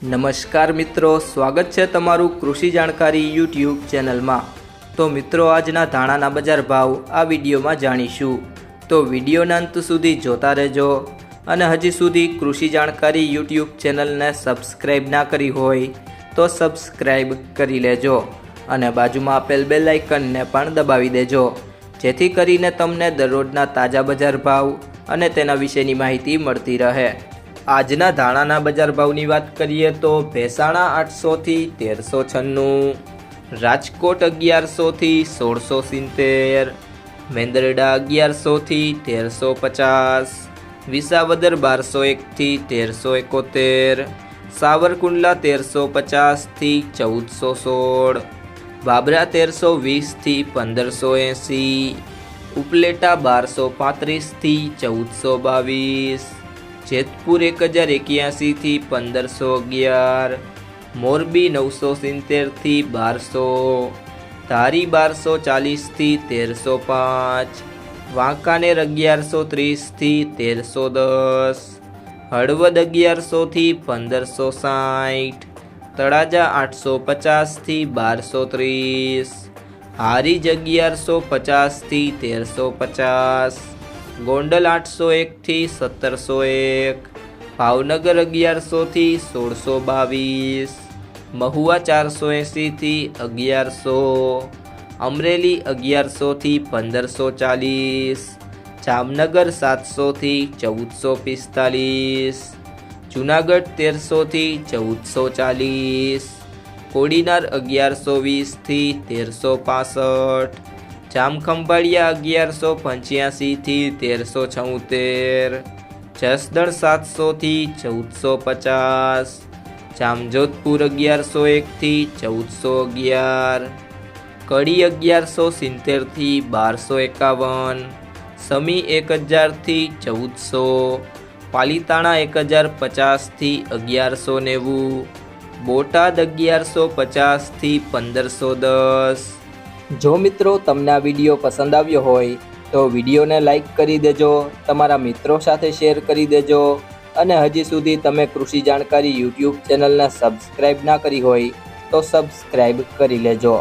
નમસ્કાર મિત્રો, સ્વાગત છે તમારું કૃષિ જાણકારી યુટ્યુબ ચેનલમાં। તો મિત્રો, આજના ધાણાના બજાર ભાવ આ વિડીયોમાં જાણીશું, તો વિડીયોના અંત સુધી જોતા રહેજો। અને હજી સુધી કૃષિ જાણકારી યુટ્યુબ ચેનલને સબસ્ક્રાઈબ ના કરી હોય તો સબસ્ક્રાઈબ કરી લેજો અને બાજુમાં આપેલ બેલ આઇકનને પણ દબાવી દેજો, જેથી કરીને તમને દરરોજના તાજા બજાર ભાવ અને તેના વિશેની માહિતી મળતી રહે। આજના ધાણાના બજાર ભાવની વાત કરીએ તો ભેસાણા 800 થી 1396, રાજકોટ 1100 થી 1670, મેંદરડા 1100 થી 1350, વિસાવદર 1201 થી 1371, સાવરકુંડલા 1350 થી 1416, બાબરા 1320 થી 1580, ઉપલેટા 1235 થી 1422, જેતપુર 1081 થી 1511, મોરબી 970 થી 1200, ધારી 1240 થી 1305, વાંકાનેર 1130 થી 1310, હળવદ 1100 થી 1560, તળાજા 850 થી 1230, હારીજ 1150 થી 1350, ગોંડલ 801 થી 1701, ભાવનગર 1100 થી 1622, મહુવા 480 થી 1100, અમરેલી 1100 થી 1540, જામનગર 700 થી 1445, જુનાગઢ 1300 થી 1440, કોડીનાર 1120 થી 1365, જામખંભાળિયા 1185 થી 1376, જસદણ 700 થી 1450, જામજોધપુર 1101 થી 1411, કડી 1170 થી 1251, સમી 1000 થી 1400, પાલીતાણા 1050 થી 1190, બોટાદ 1150 થી 1510। જો મિત્રો તમને આ વિડીયો પસંદ આવ્યો હોય તો વિડીયોને લાઈક કરી દેજો, તમારા મિત્રો સાથે શેર કરી દેજો અને હજી સુધી તમે કૃષિ જાણકારી યુટ્યુબ ચેનલને સબસ્ક્રાઈબ ના કરી હોય તો સબસ્ક્રાઈબ કરી લેજો।